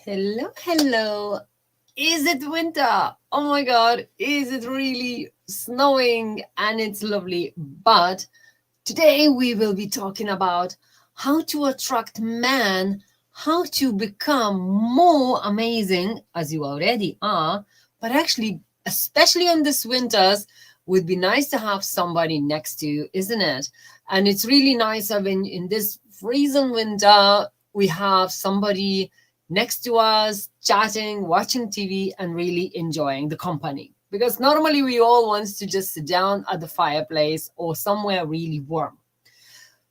Hello, hello. Is it winter? Oh my god, is it really snowing and it's lovely? But today we will be talking about how to attract men, how to become more amazing as you already are, but actually, especially in this winters, would be nice to have somebody next to you, isn't it? And it's really nice when in this freezing winter we have somebody next to us, chatting, watching TV, and really enjoying the company. Because normally we all want to just sit down at the fireplace or somewhere really warm.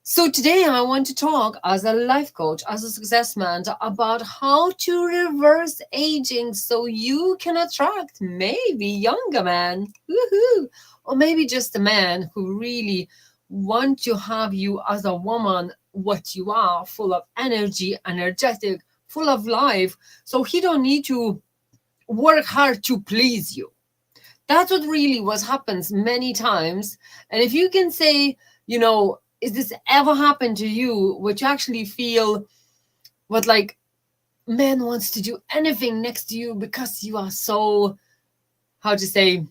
So today I want to talk as a life coach, as a success mentor about how to reverse aging so you can attract maybe younger men, woohoo, or maybe just a man who really want to have you as a woman, what you are, full of energy, energetic, full of life, so he don't need to work hard to please you. That's what happens many times. And if you can say, is this ever happened to you, which you actually feel what like man wants to do anything next to you because you are so, how to say,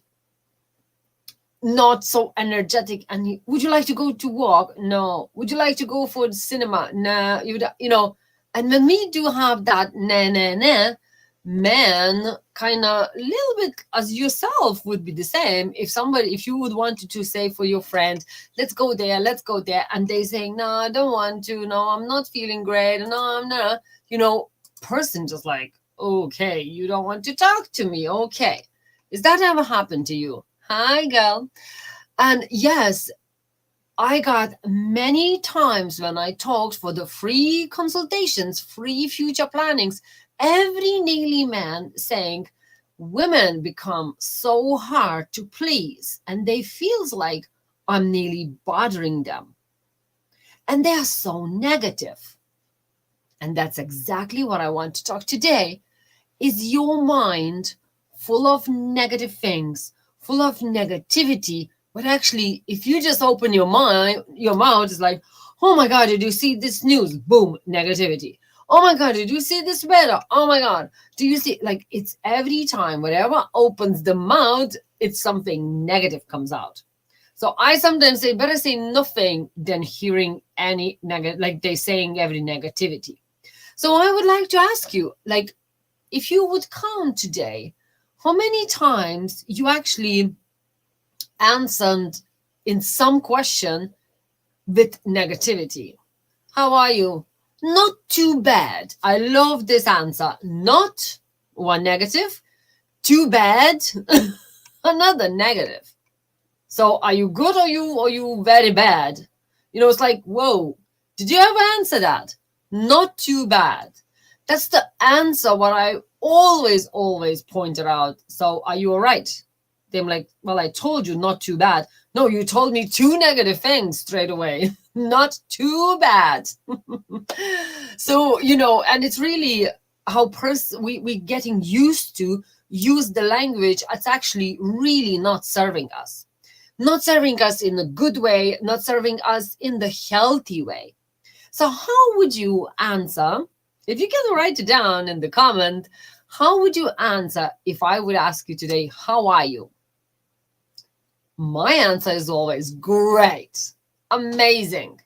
not so energetic. And would you like to go to walk? No. Would you like to go for the cinema? No. And when we do have that nah, man kind of a little bit as yourself would be the same. If you would want to say for your friend, let's go there, and they saying, no, I don't want to, no, I'm not feeling great, no, I'm not, person just like, okay, you don't want to talk to me, okay. Is that ever happened to you? Hi, girl. And yes, I got many times when I talked for the free consultations, free future plannings, every nearly man saying women become so hard to please and they feels like I'm nearly bothering them. And they are so negative. And that's exactly what I want to talk today. Is your mind full of negative things, full of negativity? But actually, if you just open your mouth is like, oh my God, did you see this news? Boom, negativity. Oh my God, did you see this weather? Oh my God, do you see? Like, it's every time, whatever opens the mouth, it's something negative comes out. So I sometimes say, better say nothing than hearing any negative, like they saying every negativity. So I would like to ask you, like, if you would count today, how many times you actually answered in some question with negativity? How are you? Not too bad. I love this answer. Not one negative, too bad, another negative. So are you good or you very bad? It's like, whoa, did you ever answer that? Not too bad. That's the answer what I always pointed out. So are you all right? They're like, well, I told you not too bad. No, you told me two negative things straight away. Not too bad. So, and it's really how we getting used to use the language. It's actually really not serving us. Not serving us in a good way, not serving us in the healthy way. So how would you answer, if you can write it down in the comment, how would you answer if I would ask you today, how are you? My answer is always great, amazing.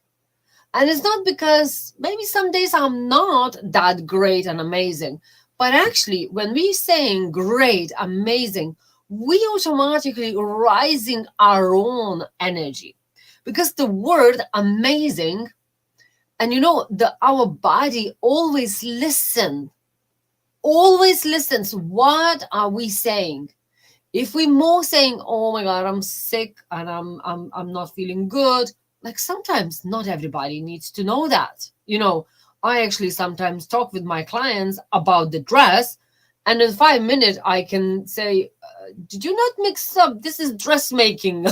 And it's not because maybe some days I'm not that great and amazing, but actually when we saying great, amazing, we automatically rising our own energy, because the word amazing, and our body always listens. What are we saying? If we more saying, oh my God, I'm sick and I'm not feeling good, like sometimes not everybody needs to know that. I actually sometimes talk with my clients about the dress, and in 5 minutes I can say, did you not mix up? This is dressmaking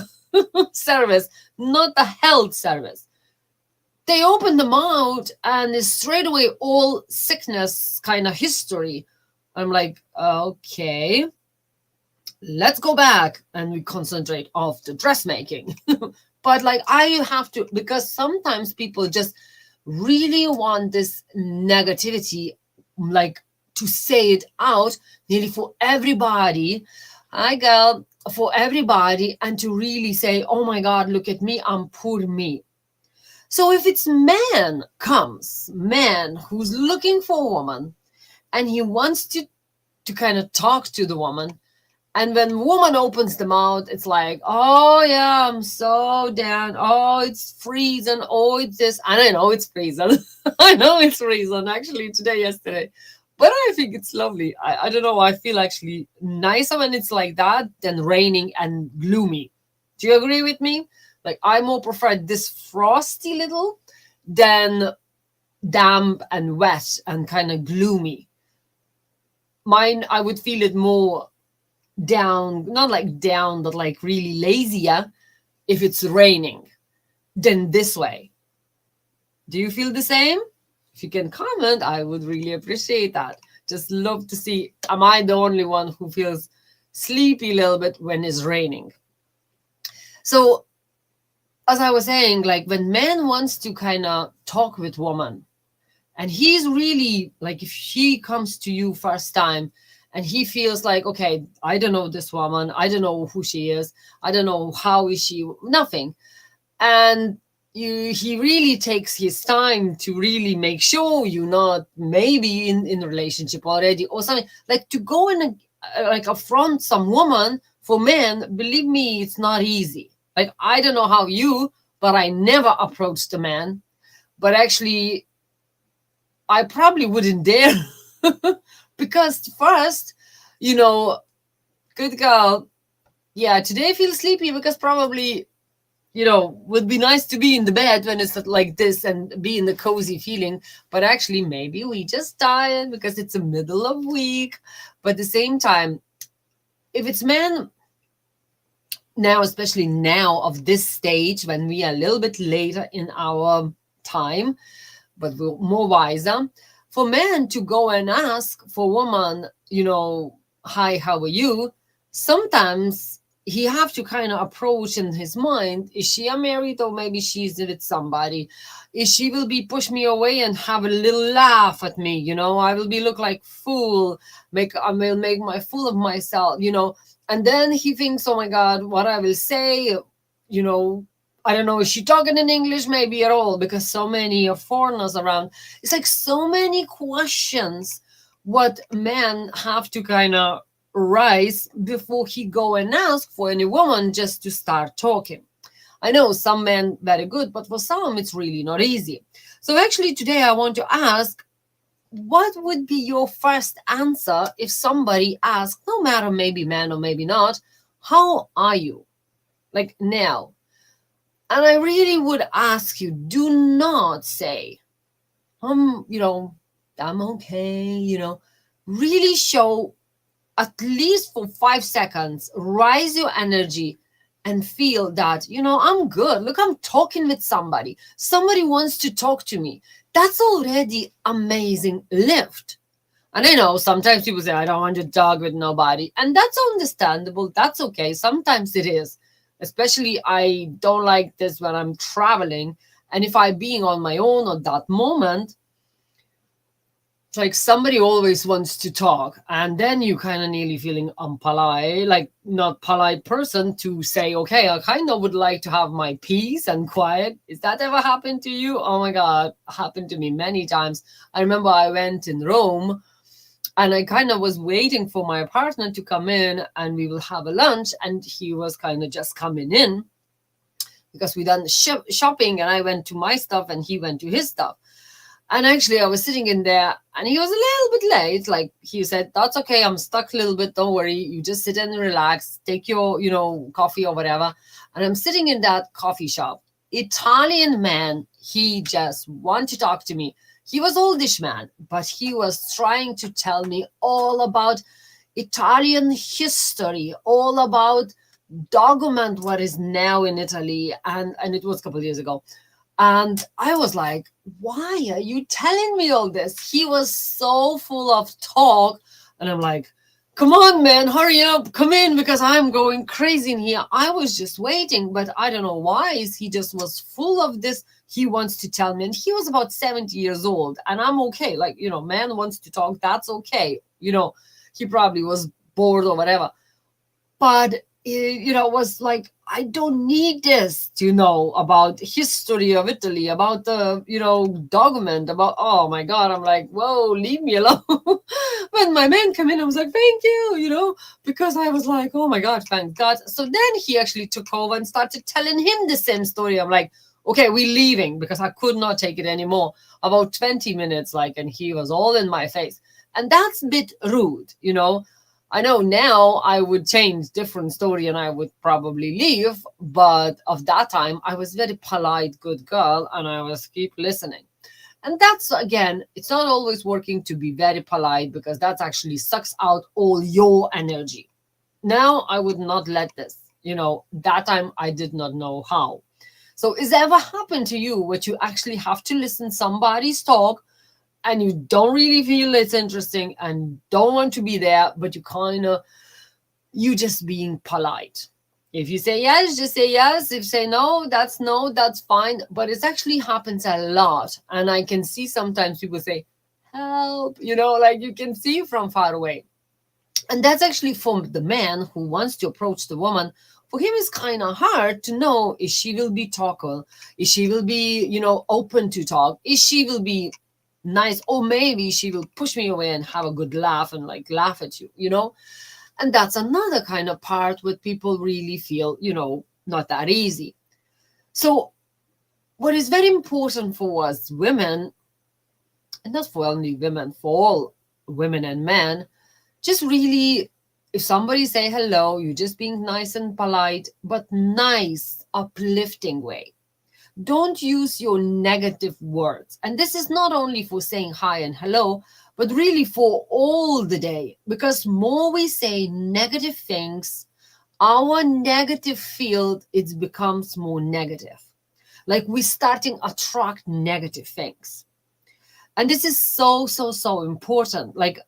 service, not a health service. They open them out and it's straight away all sickness kind of history. I'm like, okay. let's go back and we concentrate off the dressmaking. But like I have to, because sometimes people just really want this negativity, like to say it out nearly for everybody. Hi girl, for everybody, and to really say, oh my god, look at me, I'm poor me. So if it's man who's looking for a woman, and he wants to kind of talk to the woman, and when woman opens the mouth, it's like, oh yeah, I'm so down. Oh, it's freezing. Oh, it's this. And I know it's freezing. I know it's freezing actually today, yesterday. But I think it's lovely. I don't know. I feel actually nicer when it's like that than raining and gloomy. Do you agree with me? Like I more prefer this frosty little than damp and wet and kind of gloomy. Mine, I would feel it more down, not like down, but like really lazier if it's raining than this way. Do you feel the same? If you can comment, I would really appreciate that. Just love to see, am I the only one who feels sleepy a little bit when it's raining? So as I was saying, like when man wants to kind of talk with woman, and he's really like, if she comes to you first time and he feels like, okay, I don't know this woman, I don't know who she is, I don't know how is she, nothing. And he really takes his time to really make sure you're not maybe in a relationship already or something, like to go in like affront some woman. For men, believe me, it's not easy. Like I don't know how you, but I never approached a man. But actually I probably wouldn't dare. Because first, good girl, yeah, today I feel sleepy because probably, would be nice to be in the bed when it's like this and be in the cozy feeling. But actually, maybe we just tired because it's the middle of week. But at the same time, if it's men now, especially now of this stage when we are a little bit later in our time, but we're more wiser, for men to go and ask for woman, hi, how are you? Sometimes he have to kind of approach in his mind, is she a married or maybe she's with somebody? Is she will be push me away and have a little laugh at me, I will be look like fool, I will make my fool of myself, and then he thinks, oh my god, what I will say, I don't know, is she talking in English maybe at all? Because so many of foreigners around. It's like so many questions what men have to kind of rise before he go and ask for any woman just to start talking. I know some men very good, but for some it's really not easy. So actually today I want to ask, what would be your first answer if somebody asks, no matter maybe man or maybe not, how are you? Like now. And I really would ask you, do not say, I'm okay, really show at least for 5 seconds, rise your energy and feel that, I'm good. Look, I'm talking with somebody. Somebody wants to talk to me. That's already amazing lift. And I know sometimes people say, I don't want to talk with nobody. And that's understandable. That's okay. Sometimes it is. Especially I don't like this when I'm traveling. And if I'm being on my own at that moment, it's like somebody always wants to talk. And then you kind of nearly feeling unpolite, like not polite person to say, okay, I kind of would like to have my peace and quiet. Is that ever happened to you? Oh my God, happened to me many times. I remember I went in Rome and I kind of was waiting for my partner to come in and we will have a lunch. And he was kind of just coming in because we done shopping and I went to my stuff and he went to his stuff. And actually I was sitting in there and he was a little bit late. Like he said, that's okay. I'm stuck a little bit. Don't worry. You just sit and relax, take your, coffee or whatever. And I'm sitting in that coffee shop. Italian man. He just wanted to talk to me. He was oldish man, but he was trying to tell me all about Italian history, all about document what is now in Italy. And it was a couple of years ago. And I was like, why are you telling me all this? He was so full of talk. And I'm like, come on, man, hurry up, come in because I'm going crazy in here. I was just waiting, but I don't know why. He just was full of this. He wants to tell me, and he was about 70 years old, and I'm okay. Like, man wants to talk, that's okay. He probably was bored or whatever. But was like, I don't need this to know about history of Italy, about the document, about, oh my god. I'm like, whoa, leave me alone. When my man came in, I was like, thank you, because I was like, oh my god, thank god. So then he actually took over and started telling him the same story. I'm like, okay, we're leaving, because I could not take it anymore. About 20 minutes, and he was all in my face, and that's a bit rude. I know now I would change different story and I would probably leave, but of that time I was very polite, good girl, and I was keep listening. And that's, again, it's not always working to be very polite, because that actually sucks out all your energy. Now I would not let this, that time I did not know how. So is it ever happened to you where you actually have to listen somebody's talk and you don't really feel it's interesting and don't want to be there, but you just being polite? If you say yes, just say yes. If you say no, that's fine. But it actually happens a lot. And I can see sometimes people say, help, like you can see from far away. And that's actually from the man who wants to approach the woman. For him, it's kind of hard to know if she will be talkable, if she will be, open to talk, if she will be nice, or maybe she will push me away and have a good laugh and laugh at you. And that's another kind of part where people really feel not that easy. So what is very important for us women, and not for only women, for all women and men, just really, if somebody say hello, you're just being nice and polite, but nice, uplifting way. Don't use your negative words. And this is not only for saying hi and hello, but really for all the day. Because more we say negative things, our negative field, it becomes more negative. Like we're starting attract negative things. And this is so, so, so important. Like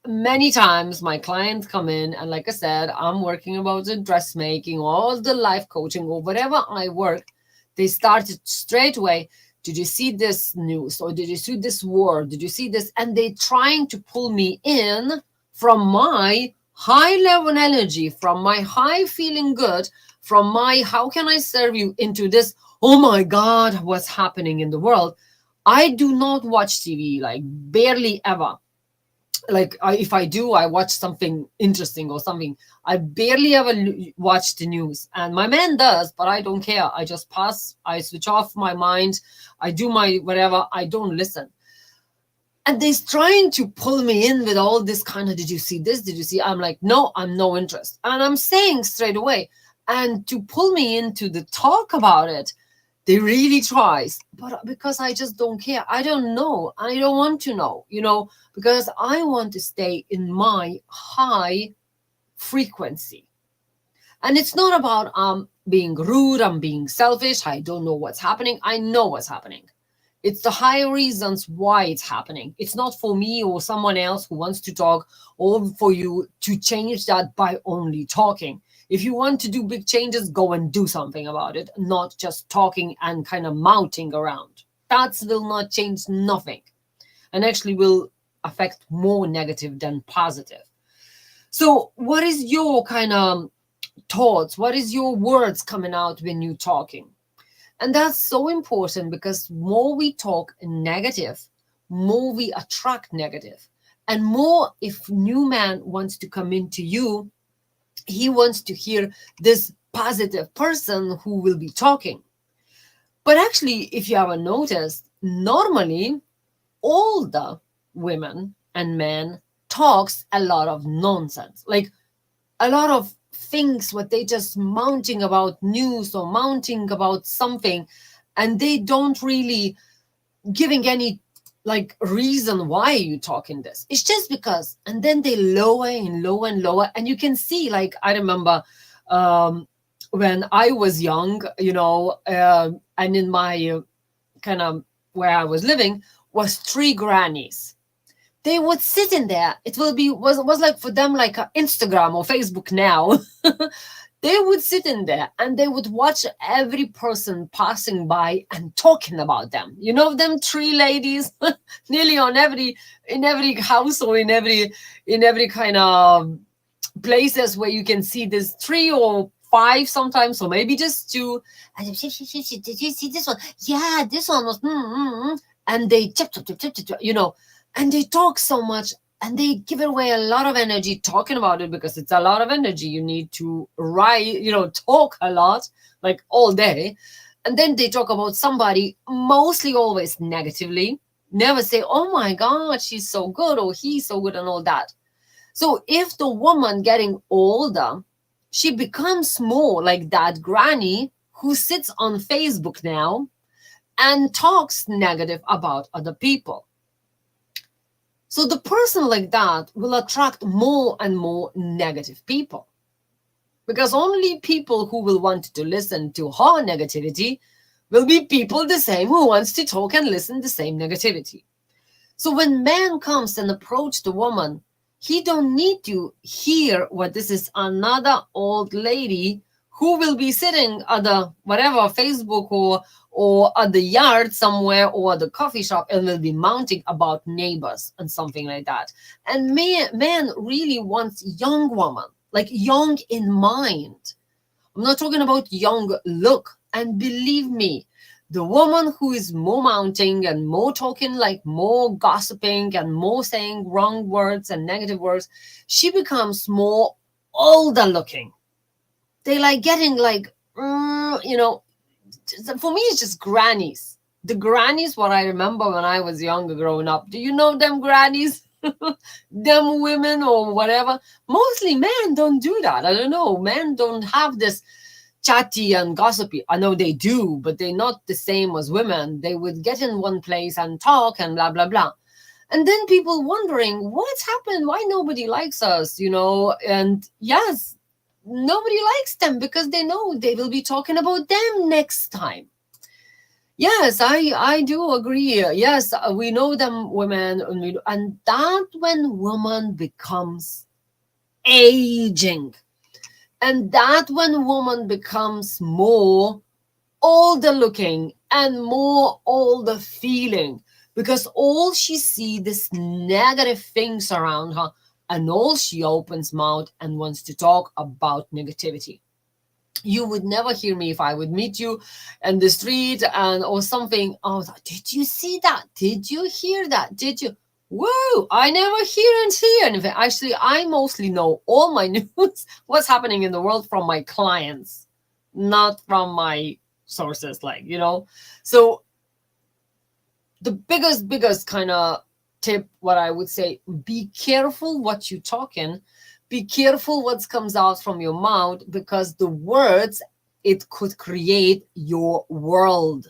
many times my clients come in, and like I said, I'm working about the dressmaking, all the life coaching, or whatever I work. They started straight away. Did you see this news? Or did you see this war? Did you see this? And they trying to pull me in from my high level energy, from my high feeling good, from my how can I serve you, into this, oh my God, what's happening in the world? I do not watch TV, like barely ever. Like if I do, I watch something interesting or something. I barely ever watch the news, and my man does, but I don't care. I just pass, I switch off my mind, I do my whatever, I don't listen. And they're trying to pull me in with all this kind of, did you see this, did you see? I'm like, no, I'm no interest. And I'm saying straight away, and to pull me into the talk about it, they really tries, but because I just don't care. I don't know. I don't want to know, because I want to stay in my high frequency. And it's not about being rude, I'm being selfish, I don't know what's happening. I know what's happening. It's the higher reasons why it's happening. It's not for me or someone else who wants to talk, or for you to change that by only talking. If you want to do big changes, go and do something about it, not just talking and kind of mouthing around. That will not change nothing, and actually will affect more negative than positive. So what is your kind of thoughts? What is your words coming out when you're talking? And that's so important, because more we talk negative, more we attract negative. And more, if new man wants to come into you, he wants to hear this positive person who will be talking. But actually, if you haven't noticed, normally all the women and men talks a lot of nonsense, like a lot of things what they just mounting about news or mounting about something, and they don't really giving any like reason why you talking this. It's just because, and then they lower and lower and lower. And you can see, like, I remember when I was young, and in my kind of where I was living was 3 grannies. they would sit in there. It will be was like for them like Instagram or Facebook now. They would sit in there and they would watch every person passing by and talking about them. You know them three ladies nearly on in every house or in every kind of places where you can see this three or five sometimes, or maybe just two. And did you see this one? Yeah, this one was and they you know, and they talk so much and they give away a lot of energy talking about it, because it's a lot of energy. You need to write, you know, talk a lot, like all day. And then they talk about somebody, mostly always negatively, never say, oh my God, she's so good or he's so good and all that. So if the woman getting older, she becomes more like that granny who sits on Facebook now and talks negative about other people. So the person like that will attract more and more negative people, because only people who will want to listen to her negativity will be people the same who wants to talk and listen the same negativity. So when man comes and approach the woman, he don't need to hear what this is another old lady who will be sitting at the whatever Facebook or at the yard somewhere or at the coffee shop and will be mounting about neighbors and something like that. And man really wants young woman, like young in mind. I'm not talking about young look. And believe me, the woman who is more mounting and more talking, like more gossiping and more saying wrong words and negative words, she becomes more older looking. They like getting like, you know, for me, it's just grannies. The grannies, what I remember when I was younger growing up. Do you know them grannies? Them women or whatever. Mostly men don't do that. I don't know. Men don't have this chatty and gossipy. I know they do, but they're not the same as women. They would get in one place and talk and blah, blah, blah. And then people wondering, what's happened? Why nobody likes us, you know? And yes, nobody likes them because they know they will be talking about them next time. Yes, I do agree. Yes, we know them women, and that when woman becomes aging, and that when woman becomes more older looking and more older feeling, because all she see this negative things around her, and all she opens mouth and wants to talk about negativity. You would never hear me if I would meet you in the street and or something. Oh, did you see that? Did you hear that? Did you? Whoa, I never hear and see anything. Actually, I mostly know all my news, what's happening in the world, from my clients, not from my sources, like, you know. So the biggest kind of tip, what I would say, be careful what you talking. Be careful what comes out from your mouth, because the words, it could create your world.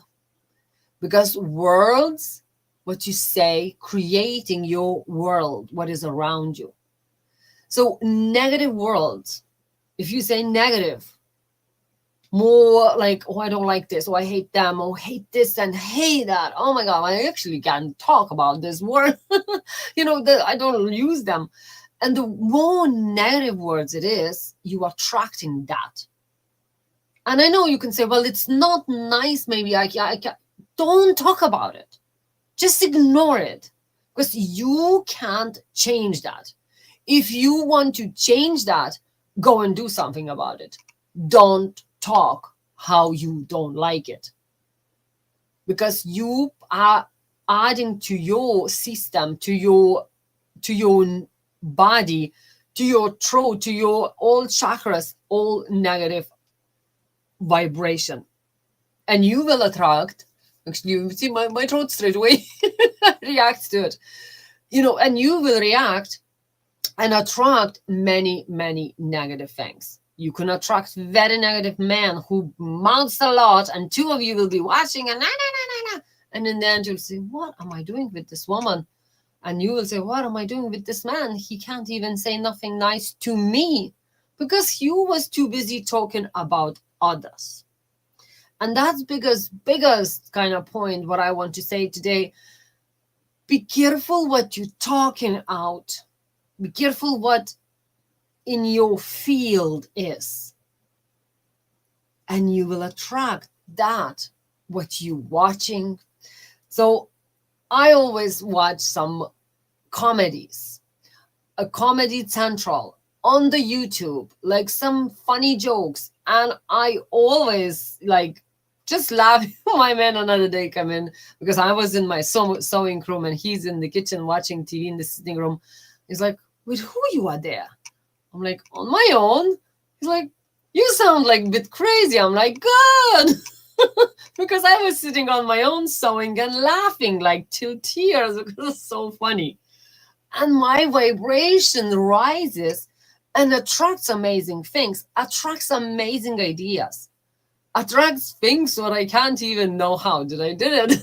Because words, what you say, creating your world, what is around you. So negative words, if you say negative, more like, oh, I don't like this, or I hate them, or hate this and hate that. Oh my God, I actually can't talk about this word. You know, I don't use them. And the more negative words it is, you are attracting that. And I know you can say, well, it's not nice. Maybe I can't. Don't talk about it. Just ignore it, because you can't change that. If you want to change that, go and do something about it. Don't talk how you don't like it, because you are adding to your system, to your body, to your throat, to your all chakras, all negative vibration. And you will attract, actually, you see my throat straight away reacts to it, you know, and you will react and attract many negative things. You can attract very negative men who mouths a lot, and two of you will be watching and and in the end you'll say, what am I doing with this woman? And you will say, what am I doing with this man? He can't even say nothing nice to me, because you was too busy talking about others. And that's biggest kind of point what I want to say today. be careful what you're talking out. Be careful what in your field is. And you will attract that, what you're watching. So I always watch some comedies, a Comedy Central on the YouTube, like some funny jokes. And I always like just laugh. My man another day come in because I was in my sewing room and he's in the kitchen watching TV in the sitting room. He's like, with who you are there? I'm like, on my own. He's like, you sound like a bit crazy. I'm like, good. Because I was sitting on my own sewing and laughing like till tears because it's so funny. And my vibration rises and attracts amazing things, attracts amazing ideas, attracts things that I can't even know how did I did it.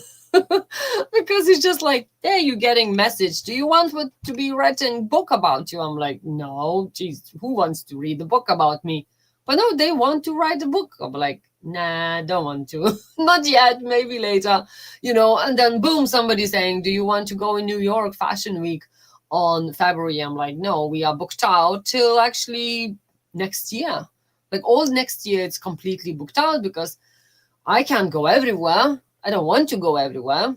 Because it's just like, there you're getting message. Do you want what to be written book about you? I'm like, no, geez, who wants to read a book about me? But no, they want to write a book. I'm like, nah, don't want to. Not yet, maybe later, and then boom, somebody saying, do you want to go in New York Fashion Week on February? I'm like, no, we are booked out till actually next year. Like all next year, it's completely booked out because I can't go everywhere. I don't want to go everywhere.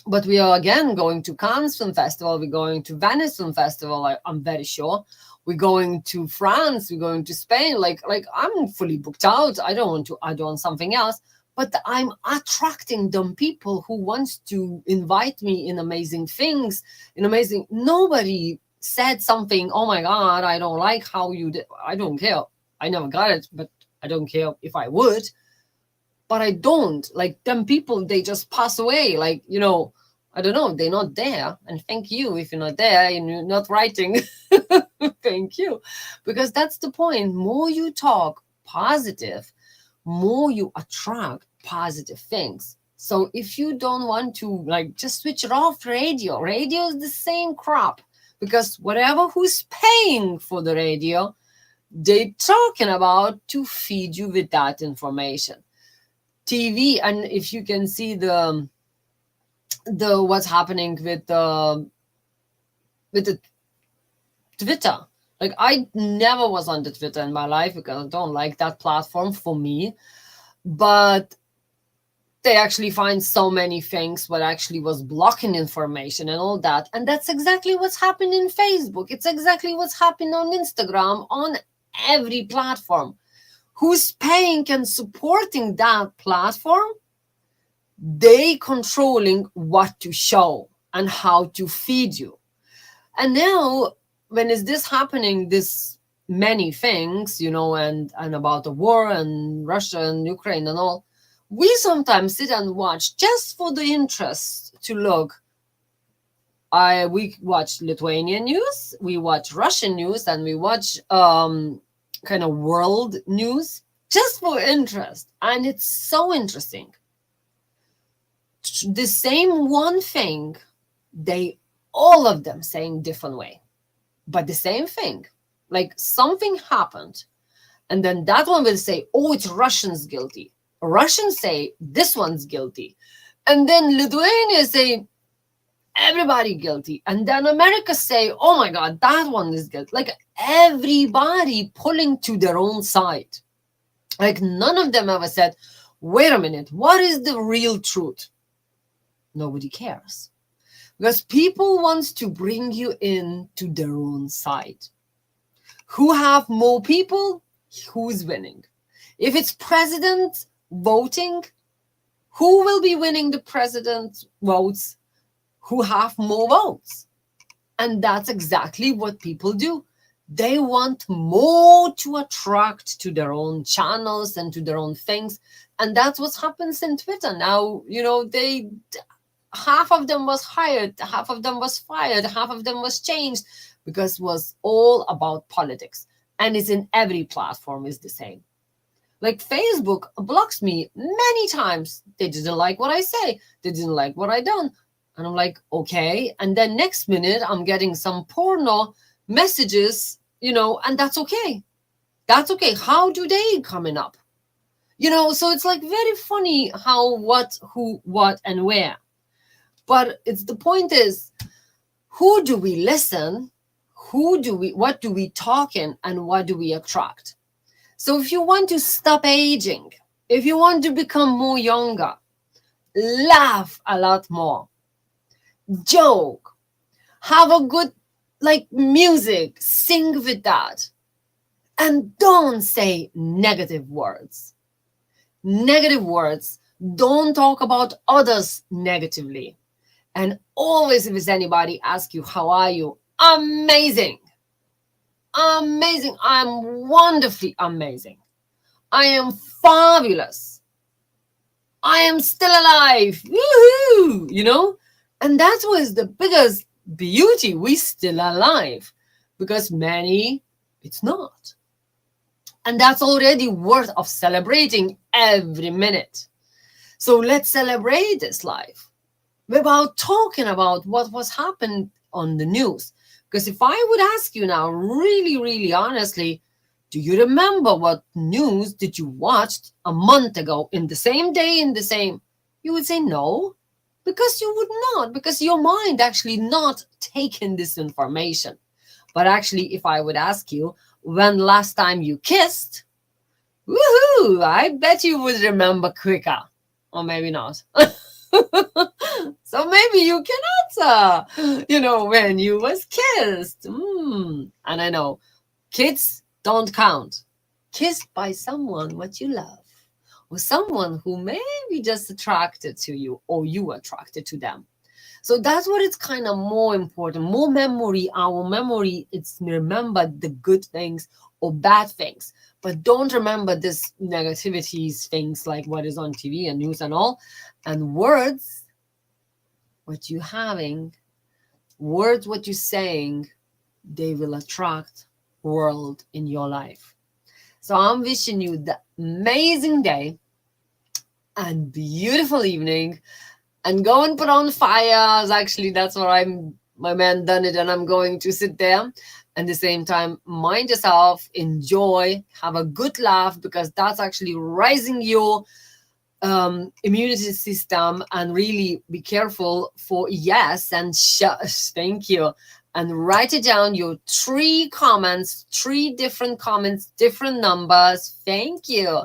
But we are again going to Cannes Film Festival. We're going to Venice Film Festival. I'm very sure. We're going to France. We're going to Spain. Like I'm fully booked out. I don't want to add on something else. But I'm attracting them people who wants to invite me in amazing things. Nobody said something. Oh my God, I don't like how you did. I don't care. I never got it, but I don't care if I would. But I don't. Like them people, they just pass away. Like, I don't know, they're not there. And thank you if you're not there and you're not writing. Thank you. Because that's the point. More you talk positive, more you attract positive things. So if you don't want to just switch it off radio is the same crap. Because whatever who's paying for the radio, they're talking about to feed you with that information. TV, and if you can see the what's happening with the Twitter. Like I never was on the Twitter in my life because I don't like that platform for me. But they actually find so many things what actually was blocking information and all that. And that's exactly what's happened in Facebook. It's exactly what's happened on Instagram, on every platform. Who's paying and supporting that platform? They controlling what to show and how to feed you. And now, when is this happening, this many things, and about the war and Russia and Ukraine and all, we sometimes sit and watch just for the interest to look. We watch Lithuanian news, we watch Russian news, and we watch kind of world news just for interest. And it's so interesting. The same one thing, all of them saying different way, but the same thing. Like something happened, and then that one will say, oh, it's Russians guilty. Russians say this one's guilty. And then Lithuania say everybody guilty. And then America say, oh my God, that one is guilty. Like everybody pulling to their own side. Like none of them ever said, wait a minute, what is the real truth? Nobody cares. Because people want to bring you in to their own side. Who have more people? Who's winning? If it's president voting, who will be winning the president votes? Who have more votes? And that's exactly what people do. They want more to attract to their own channels and to their own things. And that's what happens in Twitter. Now, half of them was hired, half of them was fired, half of them was changed because it was all about politics. And it's in every platform is the same. Like Facebook blocks me many times. They didn't like what I say. They didn't like what I done. And I'm like, okay. And then next minute, I'm getting some porno messages, and that's okay. That's okay. How do they coming up? So it's like very funny how, what, who, what, and where. But it's the point is, who do we listen? What do we talk in, and what do we attract? So if you want to stop aging, if you want to become more younger, laugh a lot more, joke, have a good like music, sing with that, and don't say negative words. Negative words. Don't talk about others negatively. And always, if anybody asks you, how are you? Amazing. Amazing. I'm wonderfully amazing. I am fabulous. I am still alive. Woohoo! You know? And that was the biggest beauty. We still alive. Because many, it's not. And that's already worth of celebrating every minute. So let's celebrate this life without talking about what was happened on the news. Because if I would ask you now, really, really honestly, do you remember what news did you watch a month ago in the same day, you would say no, because you would not, because your mind actually not taken this information. But actually, if I would ask you, when last time you kissed, woohoo, I bet you would remember quicker. Or maybe not. So maybe you can answer, when you was kissed. And I know kids don't count. Kissed by someone what you love, or someone who may be just attracted to you, or you attracted to them. So that's what it's kind of more important. More memory. Our memory, it's remember the good things or bad things. But don't remember this negativities, things like what is on TV and news and all. And words, what you having, words, what you saying, they will attract world in your life. So I'm wishing you the amazing day and beautiful evening. And go and put on fires. Actually, that's what my man done it, and I'm going to sit there. At the same time, mind yourself, enjoy, have a good laugh, because that's actually rising your immunity system. And really be careful for yes and shush. Thank you. And write it down, your 3 comments, 3 different comments, different numbers. Thank you.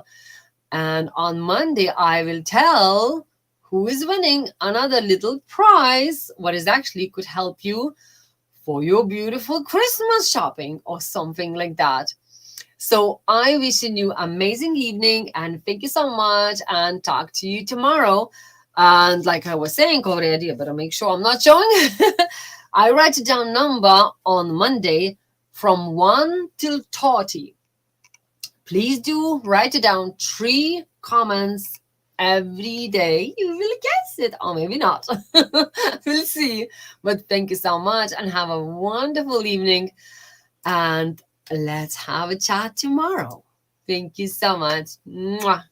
And on Monday, I will tell who is winning another little prize, what is actually could help you for your beautiful Christmas shopping or something like that. So I wishing you amazing evening, and thank you so much, and talk to you tomorrow. And like I was saying already, I better make sure I'm not showing. I write it down number on Monday from 1 till 30. Please do write it down, 3 comments every day. You will guess it, or maybe not. We'll see. But thank you so much, and have a wonderful evening. And let's have a chat tomorrow. Thank you so much. Mwah.